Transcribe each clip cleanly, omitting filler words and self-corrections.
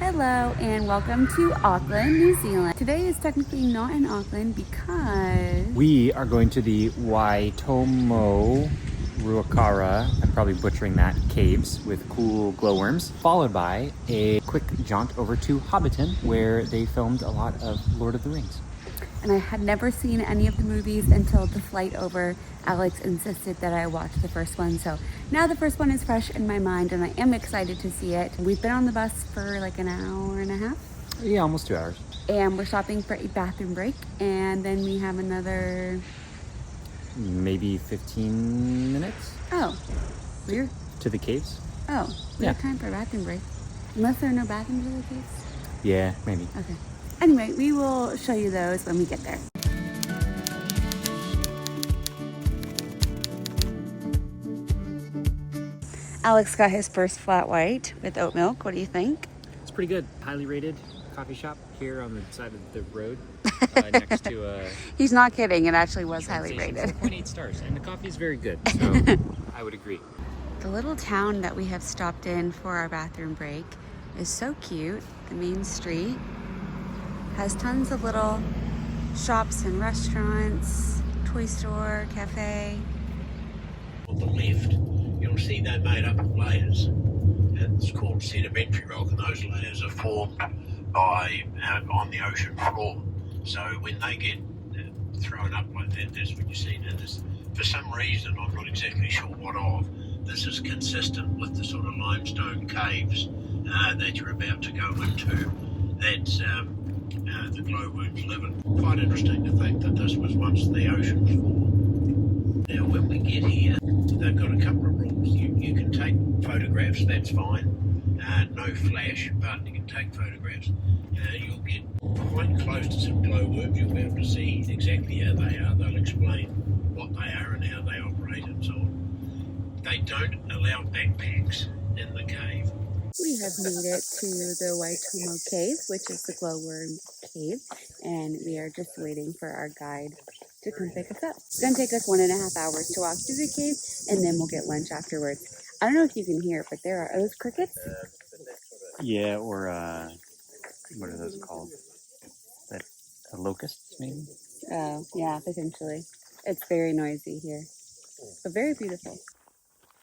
Hello and welcome to Auckland, New Zealand. Today is technically not in Auckland because we are going to the Waitomo I'm probably butchering that, caves with cool glowworms, followed by a quick jaunt over to Hobbiton where they filmed a lot of Lord of the Rings. And I had never seen any of the movies until the flight over. Alex insisted that I watch the first one, so now the first one is fresh in my mind and I am excited to see it. We've been on the bus for like an hour and a half. Yeah, almost 2 hours. And we're stopping for a bathroom break, and then we have another... maybe 15 minutes? Oh, weird. To the caves? Oh, we have time for a bathroom break. Unless there are no bathrooms in the caves? Yeah, maybe. Okay. Anyway, we will show you those when we get there. Alex got his first flat white with oat milk. What do you think? It's pretty good. Highly rated coffee shop here on the side of the road next to He's not kidding. It actually was highly rated. 4.8 stars, and the coffee is very good, so I would agree. The little town that we have stopped in for our bathroom break is so cute. The main street has tons of little shops and restaurants, toy store, cafe. On the left, you'll see they're made up of layers. It's called sedimentary rock, and those layers are formed by on the ocean floor. So when they get thrown up like that, that's what you see. Now, this, for some reason, I'm not exactly sure what of, this is consistent with the sort of limestone caves that you're about to go into. That's the glowworms live in. Quite interesting to think that this was once the ocean floor. Now when we get here, they've got a couple of rules. You can take photographs, that's fine. No flash, but you can take photographs. You'll get quite close to some glowworms. You'll be able to see exactly how they are. They'll explain what they are and how they operate and so on. They don't allow backpacks in the cave. We have made it to the Waitomo Cave, which is the glowworm cave, and we are just waiting for our guide to come pick us up. It's going to take us 1.5 hours to walk through the cave, and then we'll get lunch afterwards. I don't know if you can hear, but there are those crickets. Yeah, or what are those called? Locusts, maybe? Oh, yeah, potentially. It's very noisy here, but very beautiful.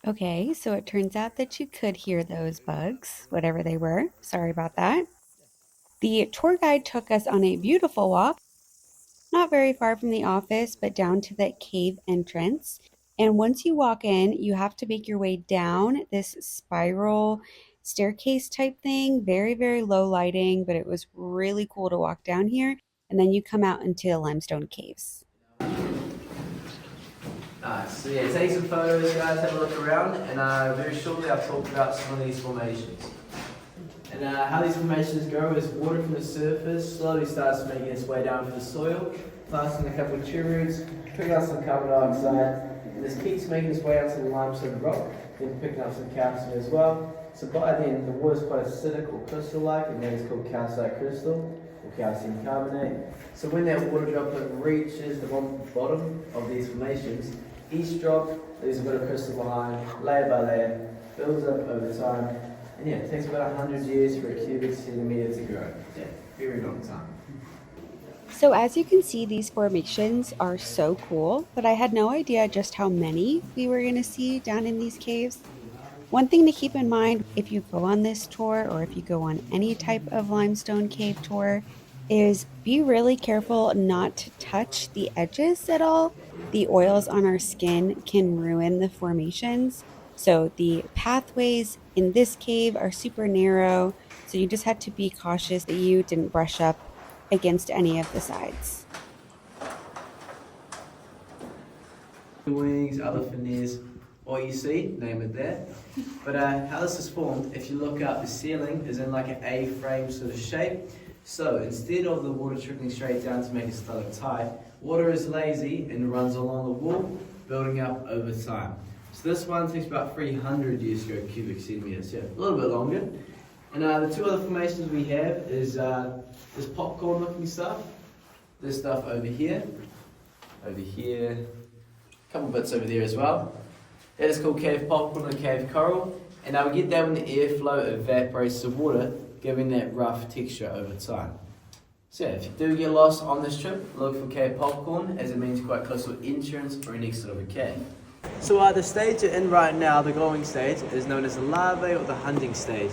Okay, so it turns out that you could hear those bugs, whatever they were. Sorry about that. The tour guide took us on a beautiful walk, not very far from the office, but down to the cave entrance. And once you walk in, you have to make your way down this spiral staircase type thing. Very, very low lighting, but it was really cool to walk down here. And then you come out into the limestone caves. So yeah, take some photos, guys, have a look around, and very shortly I'll talk about some of these formations. And how these formations go is water from the surface slowly starts making its way down to the soil, passing a couple of tree roots, picking up some carbon dioxide, and this keeps making its way out to the limestone rock, then picking up some calcium as well. So by then the water is quite acidic or crystal-like, and that is called calcite crystal, or calcium carbonate. So when that water droplet reaches the bottom of these formations, each drop leaves a bit of crystal behind, layer by layer, builds up over time, and yeah, it takes about 100 years for a cubic centimeter to grow. Yeah, very long time. So as you can see, these formations are so cool, but I had no idea just how many we were going to see down in these caves. One thing to keep in mind if you go on this tour, or if you go on any type of limestone cave tour, is be really careful not to touch the edges at all. The oils on our skin can ruin the formations. So the pathways in this cave are super narrow, so you just had to be cautious that you didn't brush up against any of the sides. Wings, other veneers, what you see, name it that. But how this is formed, if you look up, the ceiling is in like an A-frame sort of shape. So instead of the water trickling straight down to make a stalactite, water is lazy and runs along the wall, building up over time. So this one takes about 300 years to go cubic centimeters, yeah, a little bit longer. And the two other formations we have is this popcorn looking stuff, this stuff over here, a couple bits over there as well. That is called cave popcorn and cave coral. And we get that when the airflow evaporates the water giving that rough texture over time. So yeah, if you do get lost on this trip, look for cave popcorn, as it means quite close to an entrance or an exit of a cave. So the stage you're in right now, the glowing stage, is known as the larvae or the hunting stage.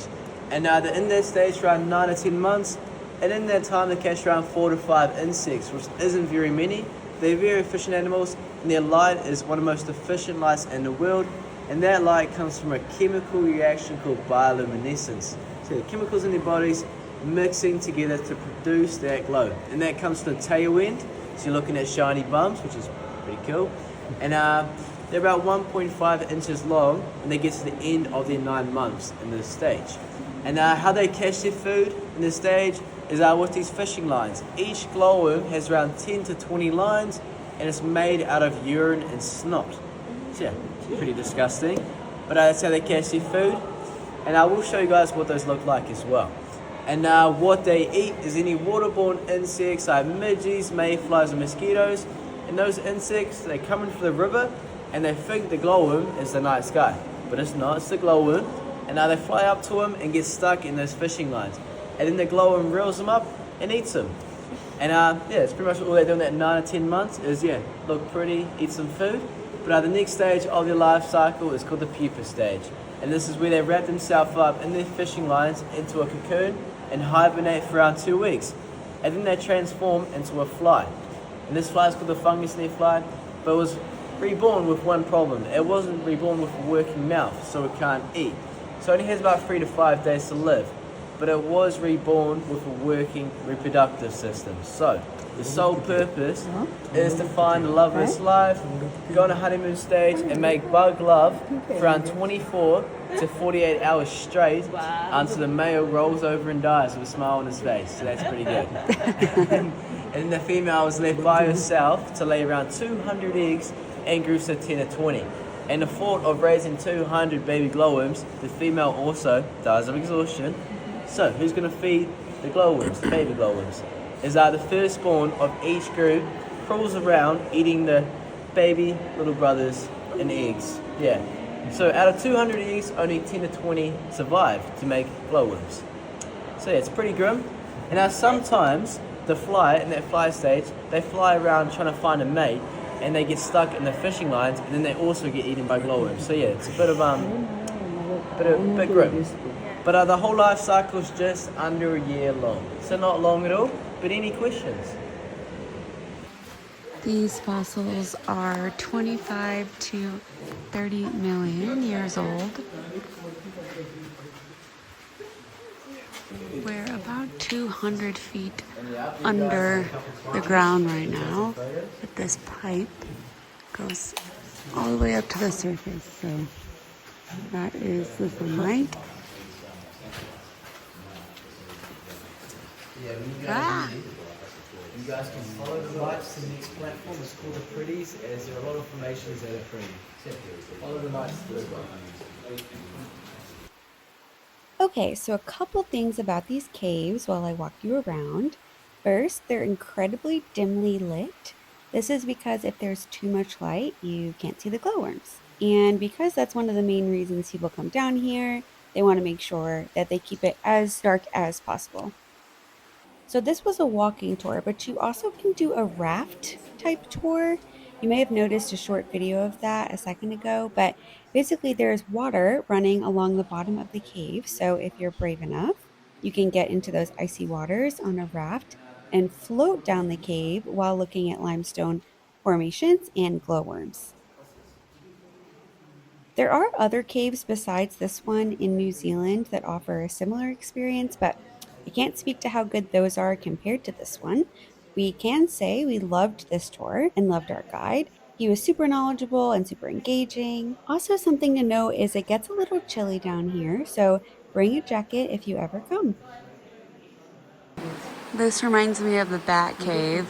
And they're in that stage for around 9 to 10 months, and in that time they catch around 4 to 5 insects, which isn't very many. They're very efficient animals, and their light is one of the most efficient lights in the world, and that light comes from a chemical reaction called bioluminescence. So the chemicals in their bodies mixing together to produce that glow, and that comes from the tail end. So you're looking at shiny bumps, which is pretty cool, and they're about 1.5 inches long, and they get to the end of their 9 months in this stage. And how they catch their food in this stage is with these fishing lines. Each glowworm has around 10 to 20 lines, and it's made out of urine and snot. So yeah, it's pretty disgusting, but that's how they catch their food, and I will show you guys what those look like as well. And what they eat is any waterborne insects like midges, mayflies, and mosquitoes. And those insects, they come in from the river, and they think the glowworm is the night sky, but it's not. It's the glowworm, and now they fly up to him and get stuck in those fishing lines, and then the glowworm reels them up and eats them. And yeah, it's pretty much all they do in that 9 to 10 months is look pretty, eat some food. But the next stage of their life cycle is called the pupa stage, and this is where they wrap themselves up in their fishing lines into a cocoon and hibernate for around 2 weeks, and then they transform into a fly. And this fly is called the fungus snake fly, but it was reborn with one problem. It wasn't reborn with a working mouth, so it can't eat. So it only has about 3 to 5 days to live, but it was reborn with a working reproductive system. So the sole purpose is to find the love of its life, go on a honeymoon stage, and make bug love for around 24 to 48 hours straight until the male rolls over and dies with a smile on his face. So that's pretty good. And then the female is left by herself to lay around 200 eggs in groups of 10 to 20. And the thought of raising 200 baby glowworms, the female also dies of exhaustion. So who's going to feed the glowworms, the baby glowworms? Is the firstborn of each group crawls around eating the baby little brothers and eggs. Yeah. So out of 200 eggs, only 10 to 20 survive to make glowworms. So yeah, it's pretty grim. And now sometimes the fly, in that fly stage, they fly around trying to find a mate, and they get stuck in the fishing lines, and then they also get eaten by glowworms. So yeah, it's a bit grim. But the whole life cycle is just under a year long. So not long at all, but any questions? These fossils are 25 to 30 million years old. We're about 200 feet under the ground right now, but this pipe goes all the way up to the surface. So that is the sunlight. Yeah, when you guys leave, you guys can follow the lights to the next platform. It's called the Pretties, as there are a lot of formations that are pretty. So follow the lights to as well. Okay, so a couple things about these caves while I walk you around. First, they're incredibly dimly lit. This is because if there's too much light, you can't see the glowworms. And because that's one of the main reasons people come down here, they want to make sure that they keep it as dark as possible. So this was a walking tour, but you also can do a raft type tour. You may have noticed a short video of that a second ago, but basically there's water running along the bottom of the cave. So if you're brave enough, you can get into those icy waters on a raft and float down the cave while looking at limestone formations and glowworms. There are other caves besides this one in New Zealand that offer a similar experience, but I can't speak to how good those are compared to this one. We can say we loved this tour and loved our guide. He was super knowledgeable and super engaging. Also, something to note is it gets a little chilly down here, so bring a jacket if you ever come. This reminds me of the Bat Cave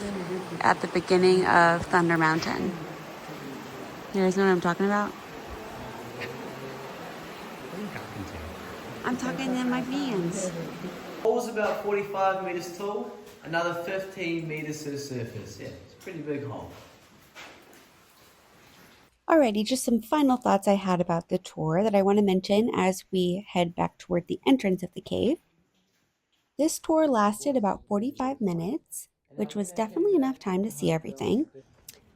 at the beginning of Thunder Mountain. You guys know what I'm talking about? I'm talking in my hands. The hole is about 45 meters tall, another 15 meters to the surface. Yeah, it's a pretty big hole. Alrighty, just some final thoughts I had about the tour that I want to mention as we head back toward the entrance of the cave. This tour lasted about 45 minutes, which was definitely enough time to see everything.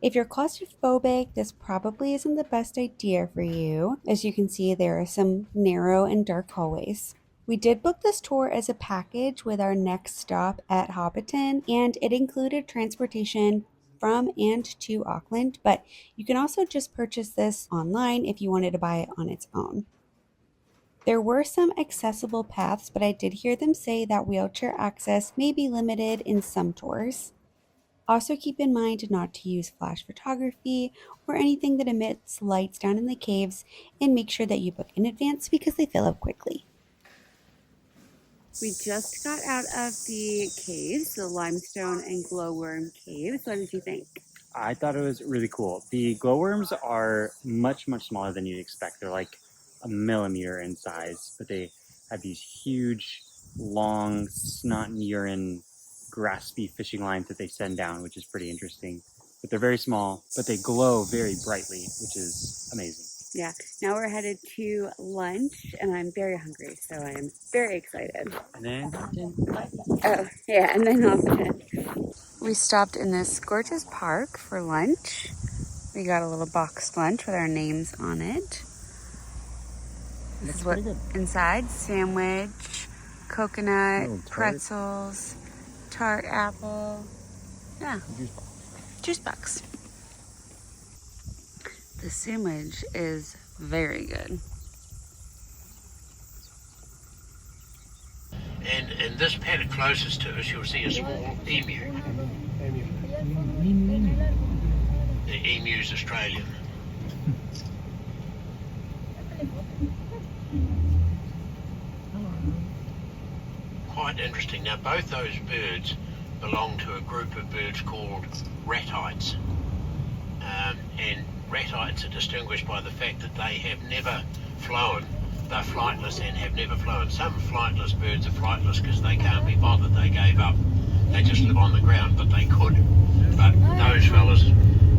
If you're claustrophobic, this probably isn't the best idea for you. As you can see, there are some narrow and dark hallways. We did book this tour as a package with our next stop at Hobbiton, and it included transportation from and to Auckland, but you can also just purchase this online if you wanted to buy it on its own. There were some accessible paths, but I did hear them say that wheelchair access may be limited in some tours. Also, keep in mind not to use flash photography or anything that emits lights down in the caves, and make sure that you book in advance because they fill up quickly. We just got out of the caves, the limestone and glowworm caves. What did you think? I thought it was really cool. The glowworms are much, much smaller than you'd expect. They're like a millimeter in size, but they have these huge, long, snot and urine, graspy fishing lines that they send down, which is pretty interesting. But they're very small, but they glow very brightly, which is amazing. Yeah, now we're headed to lunch, and I'm very hungry, so I'm very excited. And then Oh, yeah, and then Hobbiton. We stopped in this gorgeous park for lunch. We got a little boxed lunch with our names on it. This is what inside: sandwich, coconut, pretzels, tart apple. Yeah, juice box. The sandwich is very good. And this paddock closest to us, you'll see a small emu. The emu's Australian. Quite interesting. Now, both those birds belong to a group of birds called ratites. And ratites are distinguished by the fact that they have never flown. They're flightless and have never flown. Some flightless birds are flightless because they can't be bothered. They gave up. They just live on the ground, but they could. But those fellas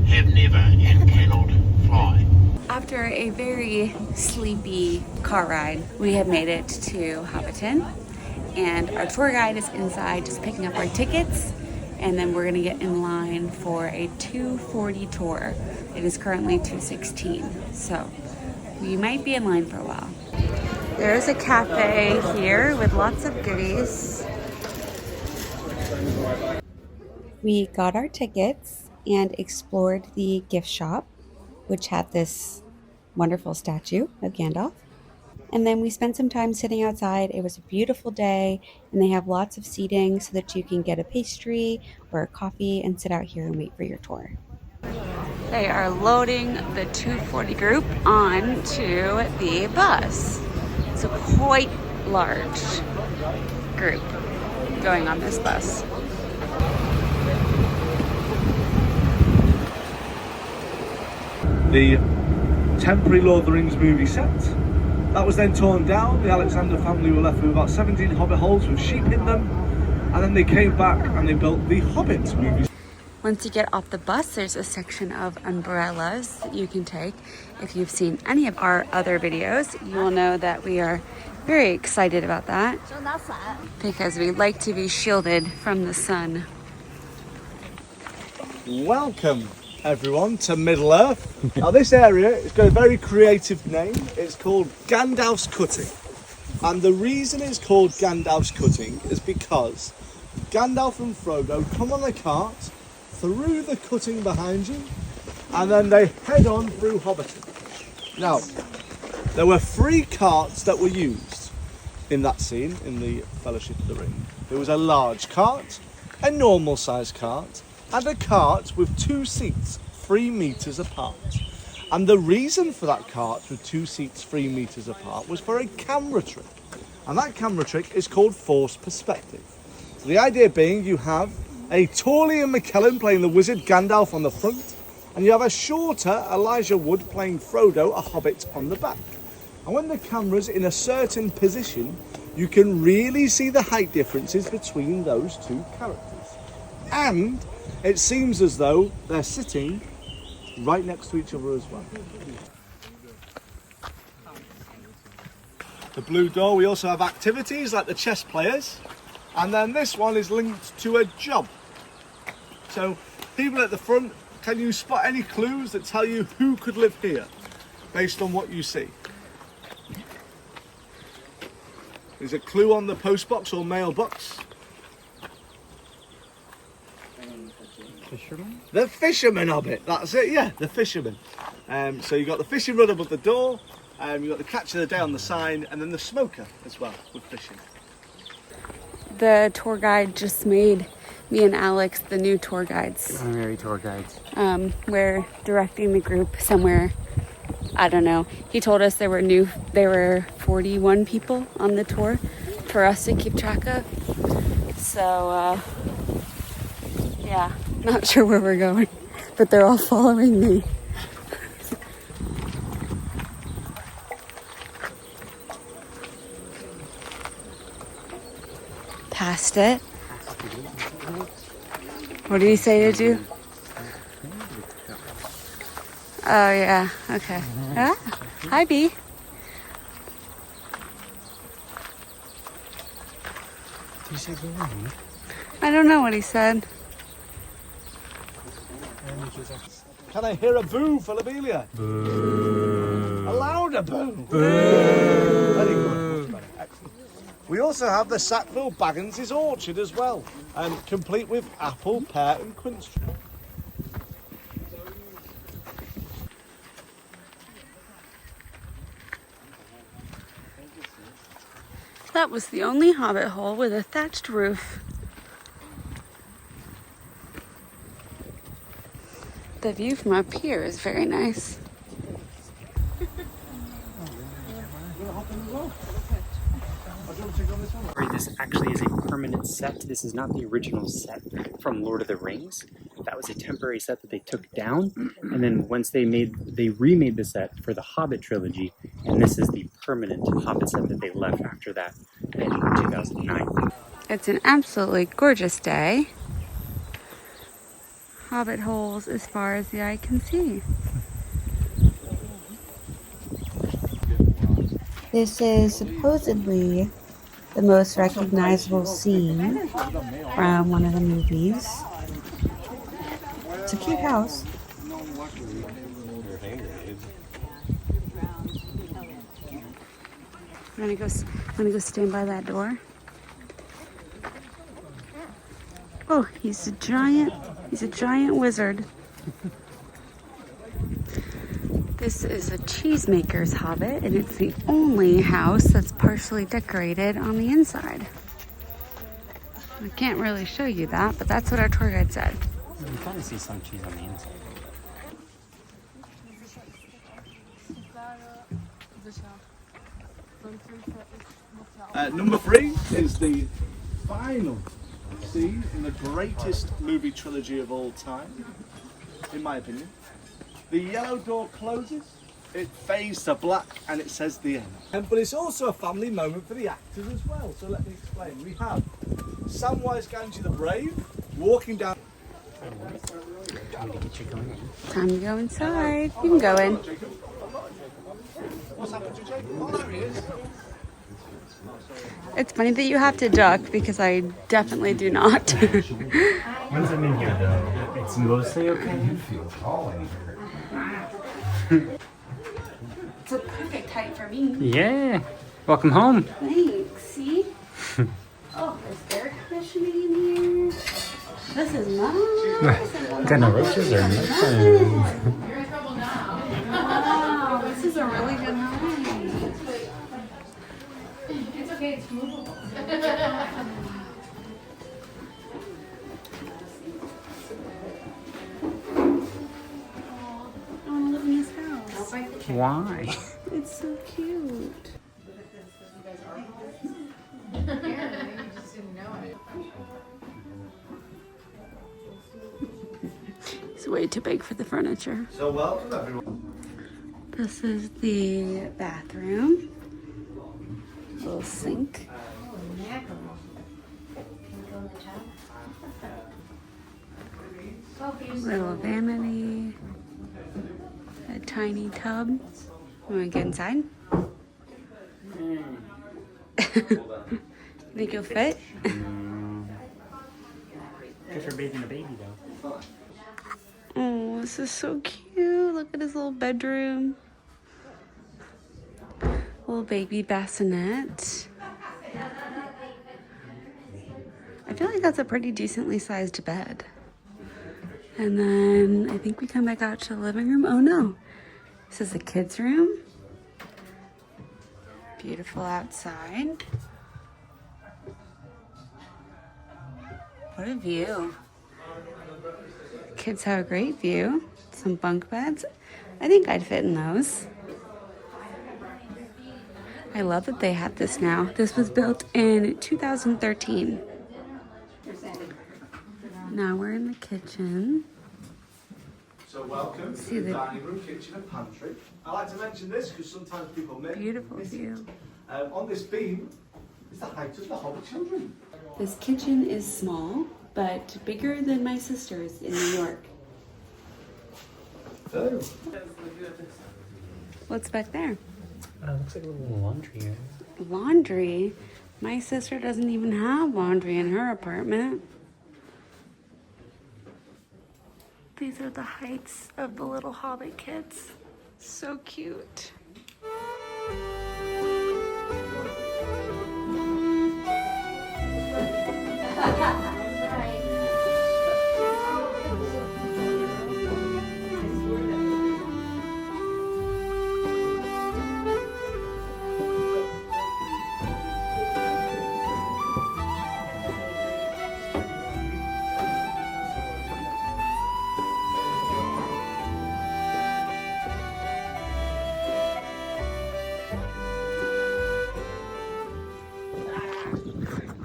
have never and cannot fly. After a very sleepy car ride, we have made it to Hobbiton, and our tour guide is inside just picking up our tickets, and then we're gonna get in line for a 2:40 tour. It is currently 2:16, so we might be in line for a while. There's a cafe here with lots of goodies. We got our tickets and explored the gift shop, which had this wonderful statue of Gandalf. And then we spent some time sitting outside. It was a beautiful day, and they have lots of seating so that you can get a pastry or a coffee and sit out here and wait for your tour. They are loading the 240 group onto the bus. It's a quite large group going on this bus. The temporary Lord of the Rings movie set. That was then torn down. The Alexander family were left with about 17 hobbit holes with sheep in them, and then they came back and they built the Hobbit movie. Once you get off the bus, there's a section of umbrellas that you can take. If you've seen any of our other videos, you will know that we are very excited about that because we like to be shielded from the sun. Welcome everyone to Middle Earth. Now this area has got a very creative name. It's called Gandalf's Cutting, and the reason it's called Gandalf's Cutting is because Gandalf and Frodo come on a cart through the cutting behind you, and then they head on through Hobbiton. Now, there were 3 carts that were used in that scene in the Fellowship of the Ring. There was a large cart, a normal sized cart, and a cart with 2 seats 3 meters apart. And the reason for that cart with 2 seats 3 meters apart was for a camera trick. And that camera trick is called forced perspective. So the idea being you have a tall Ian McKellen playing the wizard Gandalf on the front, and you have a shorter Elijah Wood playing Frodo, a hobbit, on the back. And when the camera's in a certain position, you can really see the height differences between those 2 characters. And it seems as though they're sitting right next to each other as well. The blue door, we also have activities like the chess players. And then this one is linked to a job. So people at the front, can you spot any clues that tell you who could live here based on what you see? There's a clue on the postbox or mailbox. Fisherman? The fisherman Hobbit, that's it, yeah, the fisherman. So you've got the fishing rod above the door, you've got the catch of the day on the sign, and then the smoker as well with fishing. The tour guide just made me and Alex the new tour guides. Honorary tour guides. We're directing the group somewhere. I don't know. He told us there were 41 people on the tour for us to keep track of. So, yeah, not sure where we're going, but they're all following me. Past it. What did he say to do? Oh, yeah. Okay. Ah, hi, Bee. Did you say go on? I don't know what he said. Can I hear a boo for Lobelia? Boo. A louder boo. Boo. Very good. Much better. Excellent. We also have the Sackville Baggins' orchard as well, complete with apple, pear and quince tree. That was the only hobbit hole with a thatched roof. The view from up here is very nice. This actually is a permanent set. This is not the original set from Lord of the Rings. That was a temporary set that they took down, and then once they remade the set for the Hobbit trilogy, and this is the permanent Hobbit set that they left after that in 2009. It's an absolutely gorgeous day. Hobbit holes as far as the eye can see. This is supposedly the most recognizable scene from one of the movies. It's a cute house. I'm gonna go stand by that door. Oh, he's a giant wizard. This is a cheesemaker's hobbit, and it's the only house that's partially decorated on the inside. I can't really show you that, but that's what our tour guide said. You can kind of see some cheese on the inside. Number 3 is the final scene in the greatest movie trilogy of all time, in my opinion. The yellow door closes, it fades to black, and it says the end. But it's also a family moment for the actors as well, so let me explain. We have Samwise Gamgee the Brave walking down. Time to go inside. You can go in. What's happened to Jacob? Oh, there he is. It's funny that you have to duck because I definitely do not. When's it in here though? It's mostly okay. You feel tall in here. It's a perfect height for me. Yeah. Welcome home. Thanks. See? Oh, there's air conditioning in here. This is nice. Got no roaches or nothing. You're in trouble now. Wow, this is a really good night. It's okay, it's movable. I want to live in this house. Why? It's so cute. You just didn't know it. It's way too big for the furniture. So welcome everyone. This is the bathroom. Little sink. Little vanity. A tiny tub. You want to get inside? Think you'll fit? they're bathing a baby though. Oh, this is so cute. Look at his little bedroom. Little baby bassinet. I feel like that's a pretty decently sized bed. And then I think we come back out to the living room. Oh no, this is the kids' room. Beautiful outside. What a view. Kids have a great view. Some bunk beds. I think I'd fit in those. I love that they have this now. This was built in 2013. Now we're in the kitchen. So welcome to the dining room, kitchen and pantry. I like to mention this because sometimes people miss. Beautiful view. On this beam is the height of the Hobbit children. This kitchen is small, but bigger than my sister's in New York. Oh. What's back there? Looks like a little laundry area. Laundry? My sister doesn't even have laundry in her apartment. These are the heights of the little Hobbit kids. So cute.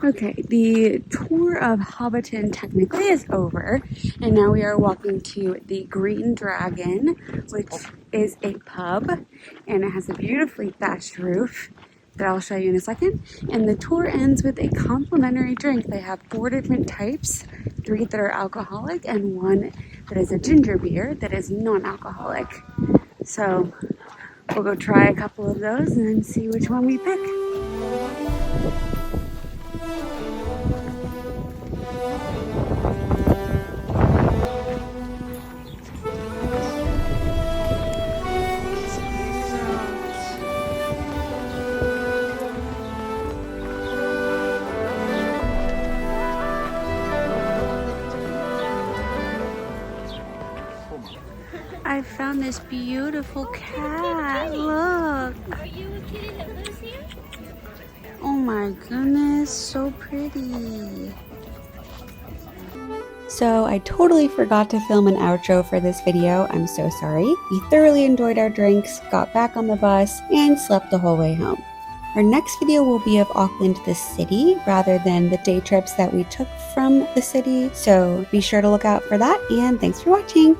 Okay, the tour of Hobbiton technically is over, and now we are walking to the Green Dragon, which is a pub, and it has a beautifully thatched roof that I'll show you in a second. And the tour ends with a complimentary drink. They have 4 different types, 3 that are alcoholic, and 1 that is a ginger beer that is non-alcoholic. So we'll go try a couple of those and then see which one we pick. I found this beautiful cat. Look. Are you a kitty that lives here? Oh my goodness, so pretty. So I totally forgot to film an outro for this video. I'm so sorry. We thoroughly enjoyed our drinks, got back on the bus, and slept the whole way home. Our next video will be of Auckland, the city, rather than the day trips that we took from the city. So be sure to look out for that, and thanks for watching.